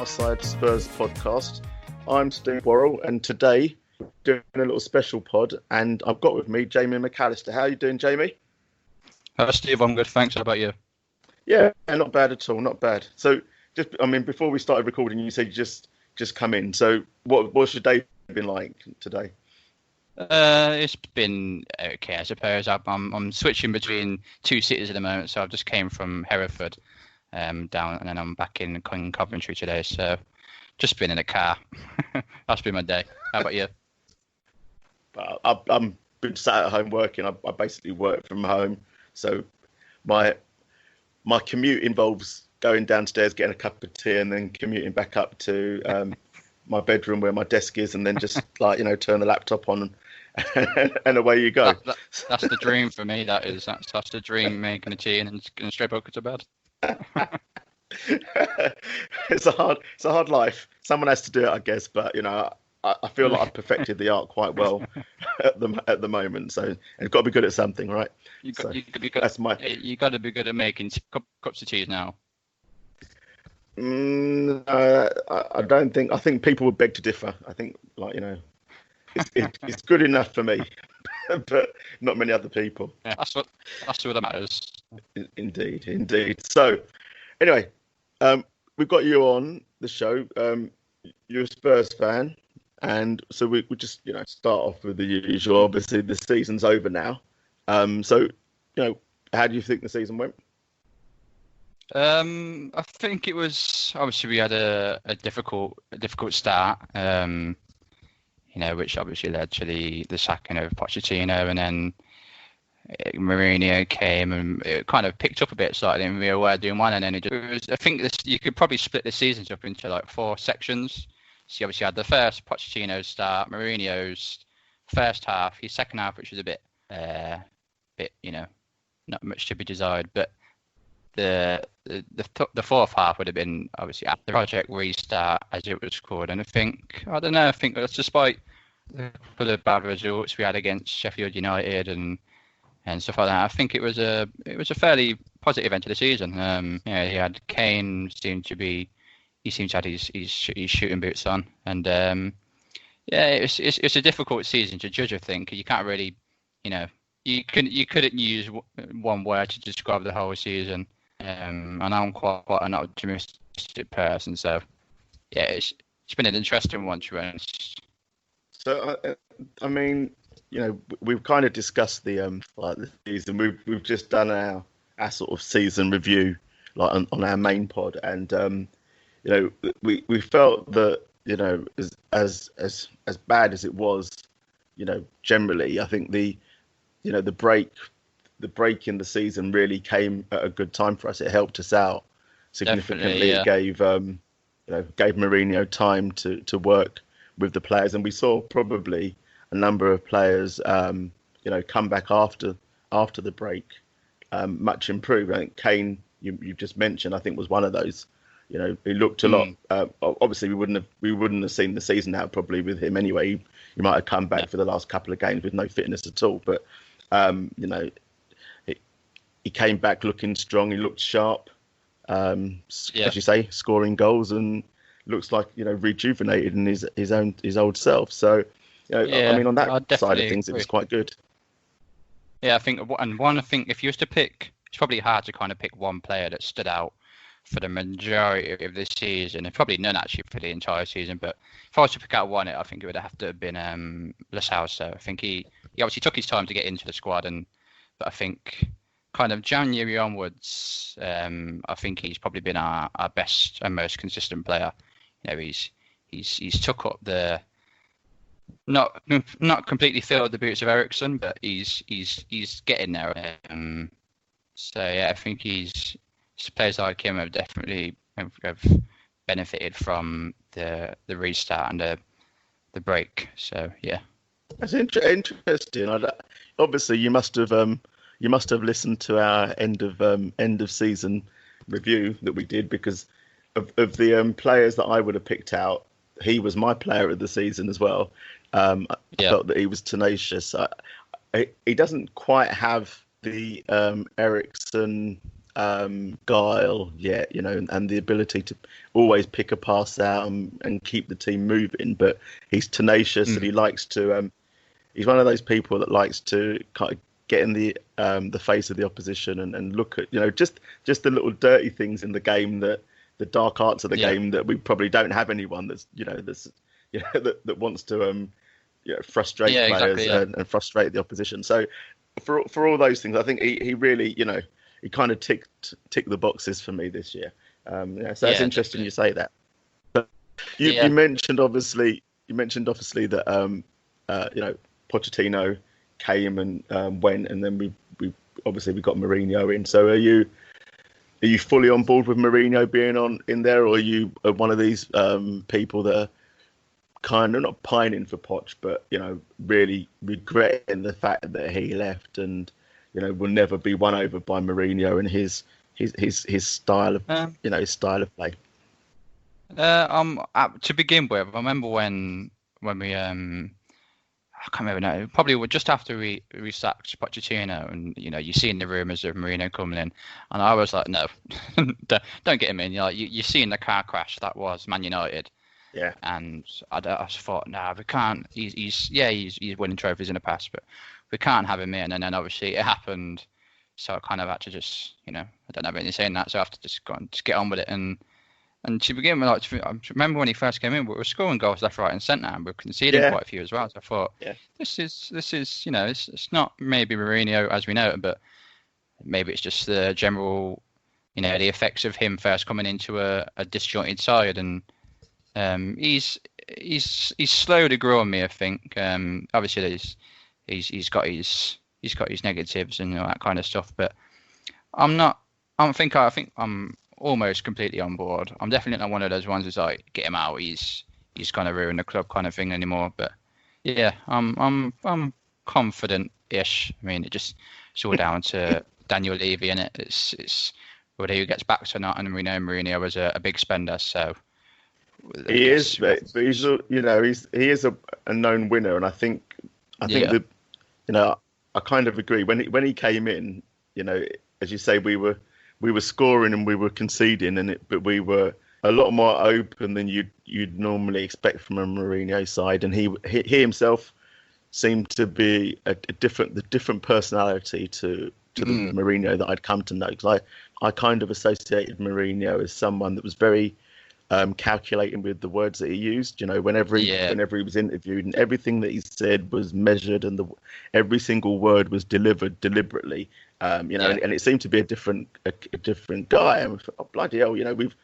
VAR Side Spurs podcast. I'm Steve Worrell, and today we're doing a little special pod, and I've got with me Jamie Mcallister. How are you doing, Jamie? Hi, Steve. I'm good, thanks. How about you? Yeah, not bad at all, not bad. So, before we started recording, you said you just come in. So, what's your day been like today? It's been okay, I suppose. I'm switching between two cities at the moment, so I've just came from Hereford down, and then I'm back in Coventry today. So, just been in a car. That's been my day. How about you? I'm been sat at home working. I basically work from home, so my commute involves going downstairs, getting a cup of tea, and then commuting back up to my bedroom where my desk is, and then just turn the laptop on and away you go. That's the dream for me. That's the dream, making a tea and then going straight back to bed. It's a hard life. Someone has to do it, I guess. But I feel like I've perfected the art quite well at the moment. So it's got to be good at something, right? You got to be good. You got to be good at making cups of tea now. I don't think. I think people would beg to differ. I think, it's good enough for me, but not many other people. Yeah, that's what matters. Indeed. So, anyway, we've got you on the show. You're a Spurs fan, and so we just start off with the usual. Obviously, the season's over now. So, how do you think the season went? I think it was obviously we had a difficult start. Which obviously led to the sacking of Pochettino, and then Mourinho came and it kind of picked up a bit slightly, and we were doing one, and then I think you could probably split the seasons up into like 4 sections. So you obviously had the first Pochettino's start, Mourinho's first half, his second half, which was a bit not much to be desired, but the fourth half would have been obviously after Project Restart, as it was called. And I think that's despite the bad results we had against Sheffield United and stuff like that. I think it was a fairly positive end to the season. He had Kane seemed to have his shooting boots on, and it's a difficult season to judge. I think you can't really, you couldn't use one word to describe the whole season. And I'm quite an optimistic person, so yeah, it's been an interesting one to run. So we've kind of discussed the season. We've just done our sort of season review on our main pod, and we felt that as bad as it was, generally I think the break in the season really came at a good time for us. It helped us out significantly. Yeah. It gave Mourinho time to work with the players, and we saw probably a number of players come back after the break much improved. I think Kane, you just mentioned, I think was one of those. He looked a lot. Obviously, we wouldn't have seen the season out probably with him anyway. He might have come back for the last couple of games with no fitness at all, but he came back looking strong. He looked sharp, as you say, scoring goals, and looks like rejuvenated in his old self. So, on that side of things, it was quite good. Yeah, I think if you was to pick, it's probably hard to kind of pick one player that stood out for the majority of this season, and probably none actually for the entire season. But if I was to pick out one, I think it would have to have been Lascelles. So I think he obviously took his time to get into the squad, but I think kind of January onwards, I think he's probably been our best and most consistent player. He's took up the not completely filled the boots of Eriksen, but he's getting there. So yeah, I think players like him have definitely have benefited from the restart and the break. So yeah, that's interesting. Obviously, you must have listened to our end of season review that we did, because of the players that I would have picked out. He was my player of the season as well. I felt that he was tenacious. He doesn't quite have the Eriksen guile, and the ability to always pick a pass out and keep the team moving. But he's tenacious and he likes to. He's one of those people that likes to kind of get in the face of the opposition and look at just the little dirty things in the game, that the dark arts of the game that we probably don't have anyone that wants to frustrate players and frustrate the opposition. So for all those things, I think he really he kind of ticked the boxes for me this year. So it's interesting you say that. But you mentioned obviously that Pochettino came and went, and then we obviously we got Mourinho in. So are you fully on board with Mourinho being in there, or are you one of these people that are kind of not pining for Poch, but really regretting the fact that he left, and will never be won over by Mourinho and his style of his style of play? To begin with, I remember when we I can't remember now. Probably just after we sacked Pochettino, and you've seen the rumours of Mourinho coming in, and I was like, no, don't get him in. You've seen the car crash that was Man United. Yeah. And I just thought, no, we can't. He's winning trophies in the past, but we can't have him in. And then obviously it happened, so I kind of had to just, I don't have anything saying that, so I have to just get on with it. And to begin with, I remember when he first came in, we were scoring goals left, right, and centre, and we were conceding quite a few as well. So I thought, this is it's not maybe Mourinho as we know it, but maybe it's just the general, the effects of him first coming into a disjointed side. And he's slowly growing me, I think. Obviously, he's got his negatives and all that kind of stuff, but I think I'm almost completely on board. I'm definitely not one of those ones who's like, get him out, he's kind of ruined the club kind of thing anymore. But yeah, I'm confident-ish. I mean, it's all down to Daniel Levy, and it's whether he gets back or not. And we know Mourinho was a big spender, so. He is, but he's he is a known winner, and I think that I kind of agree when he came in. As you say, we were scoring and we were conceding, but we were a lot more open than you'd normally expect from a Mourinho side, and he himself seemed to be the different personality to the Mourinho that I'd come to know, because I kind of associated Mourinho as someone that was very calculating with the words that he used. Whenever he was interviewed, and everything that he said was measured, and every single word was delivered deliberately. And it seemed to be a different guy. And we thought, oh, bloody hell, we've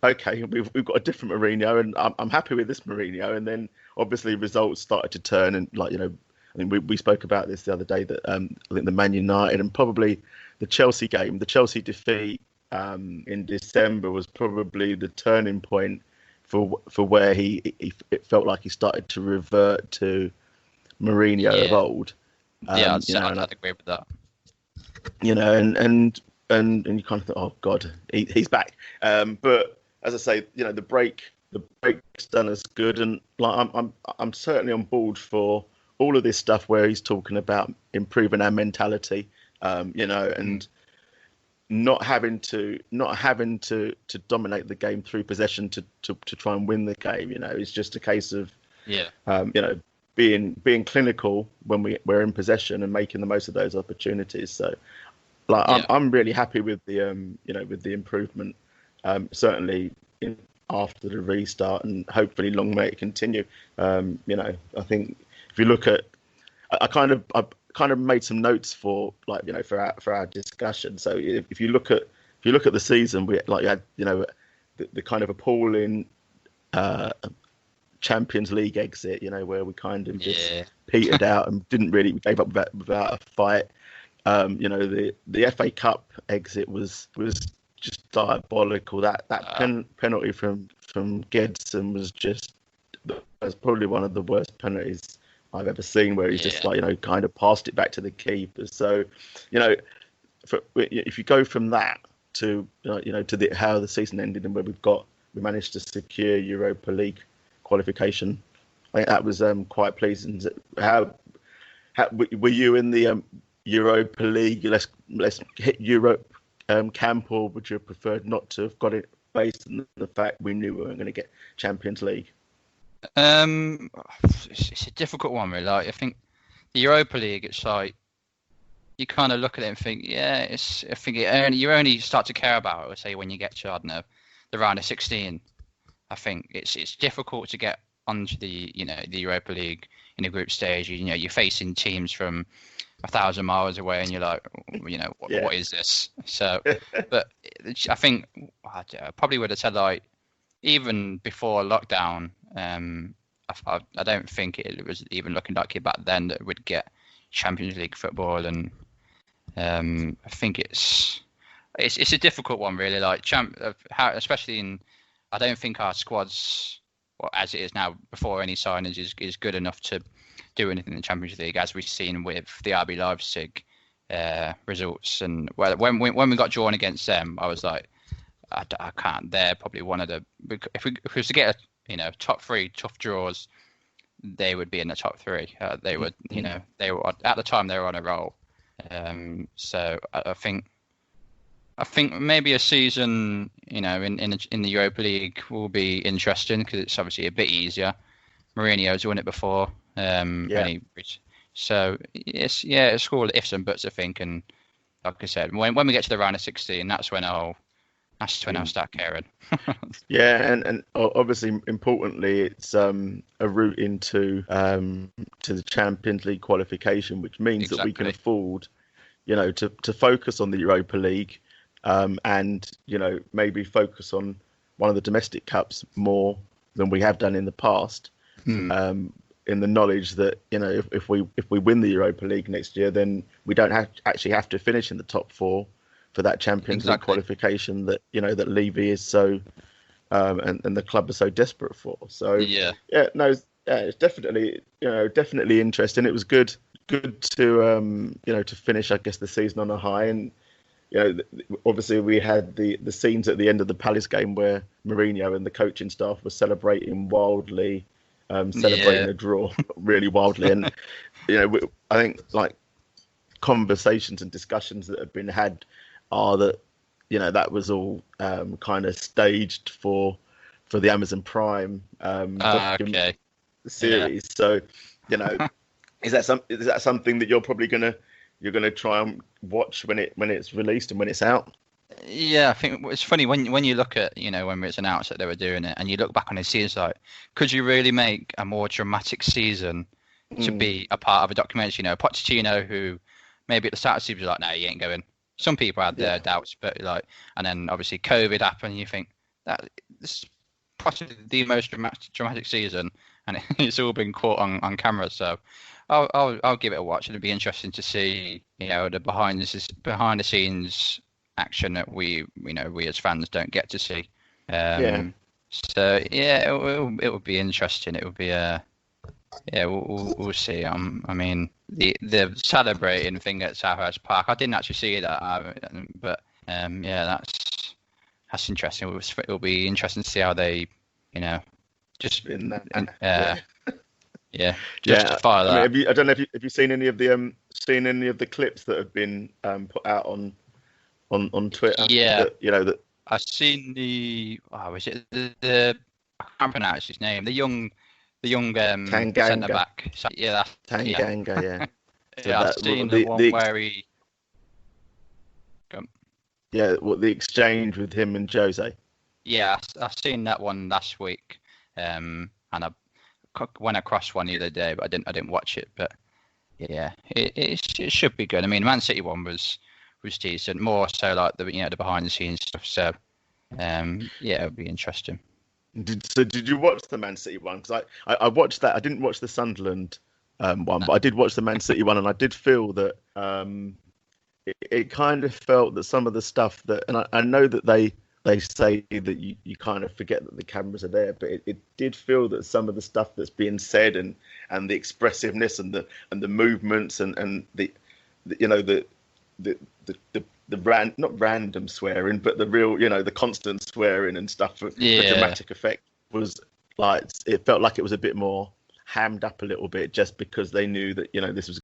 got a different Mourinho, and I'm happy with this Mourinho. And then obviously results started to turn, and I think we spoke about this the other day, that I think the Man United and probably the Chelsea game, the Chelsea defeat in December was probably the turning point for where it felt like he started to revert to Mourinho of old. I'd agree with that. And you kind of thought, oh God, he's back. But as I say, the break's done us good, and I'm certainly on board for all of this stuff where he's talking about improving our mentality, and not having to dominate the game through possession to try and win the game. It's just a case of being clinical when we're in possession and making the most of those opportunities. So I'm really happy with the with the improvement, certainly after the restart, and hopefully long may it continue. I think if you look at, I kind of made some notes for for our discussion. So if you look at the season, we had the kind of appalling Champions League exit, where we kind of just petered out and we gave up without a fight. The FA Cup exit was just diabolical. That penalty from Gedson was probably one of the worst penalties I've ever seen, where he's just kind of passed it back to the keeper. So, if you go from that to to how the season ended, and where we managed to secure Europa League qualification, I think that was quite pleasing. How were you in the Europa League? Let's hit Europe camp, or would you have preferred not to have got it based on the fact we knew we weren't going to get Champions League? It's a difficult one, really. Like, I think the Europa League, it's like you kind of look at it and think, yeah, I think you only start to care about it, say, when you get to, I don't know, the round of 16. I think it's difficult to get onto the Europa League in a group stage. You're facing teams from 1,000 miles away, and you're like, what is this? So, but I think I probably would have said, like, even before lockdown, I don't think it was even looking like it back then that we'd get Champions League football, and I think it's a difficult one, really. Like, especially in, I don't think our squad's, well, as it is now, before any signings, is good enough to do anything in the Champions League, as we've seen with the RB Leipzig results. And when we got drawn against them, I was like, I can't. They're probably one of the, if we was to get top three tough draws, they would be in the top three. They would, they were at the time, they were on a roll. So I think maybe a season, in the Europa League will be interesting, because it's obviously a bit easier. Mourinho's won it before. So it's all ifs and buts, I think. And like I said, when we get to the round of 16, that's when I'll start caring. Yeah, and obviously, importantly, it's a route into to the Champions League qualification, which means that we can afford, to focus on the Europa League, and maybe focus on one of the domestic cups more than we have done in the past. In the knowledge that if we win the Europa League next year, then we don't actually have to finish in the top four for that Champions League qualification that that Levy is so and the club are so desperate for. So it's definitely interesting. It was good to to finish, I guess, the season on a high. And obviously we had the scenes at the end of the Palace game where Mourinho and the coaching staff were celebrating wildly, celebrating a draw really wildly. And I think, like, conversations and discussions that have been had are that that was all kind of staged for the Amazon Prime series. So is that something that you're probably gonna try and watch when it's released and when it's out? Yeah, I think it's funny when you look at when it's announced that they were doing it, and you look back on it, it's like, could you really make a more dramatic season to be a part of a documentary? Pochettino, who maybe at the start of the season was like, no, he ain't going. Some people had their doubts, but and then obviously COVID happened. And you think that this is possibly the most dramatic season, and it's all been caught on camera. So I'll give it a watch. It'll be interesting to see the behind the scenes action that we as fans don't get to see. So it would be interesting. It would be we'll see. I mean, the celebrating thing at Southhurst Park, I didn't actually see that, but that's interesting. It'll be interesting to see how they, justify that. I mean, I don't know if you've seen any of the clips that have been put out on Twitter. Yeah, that I've seen is it the I can't pronounce his name. The young centre back. Tanganga, yeah. So I've seen the one where he. Yeah, the exchange with him and Jose. Yeah, I've seen that one last week, and I went across one the other day, but I didn't watch it. But yeah, it should be good. I mean, Man City one was decent, more so like the behind the scenes stuff. So it'll be interesting. Did you watch the Man City one? Because I watched that. I didn't watch the Sunderland one, but I did watch the Man City one, and I did feel that it kind of felt that some of the stuff that, and I know that they say that you kind of forget that the cameras are there, but it did feel that some of the stuff that's being said and the expressiveness and the movements and the not random swearing, but the real, the constant swearing and stuff for dramatic effect was like, it felt like it was a bit more hammed up a little bit, just because they knew that this was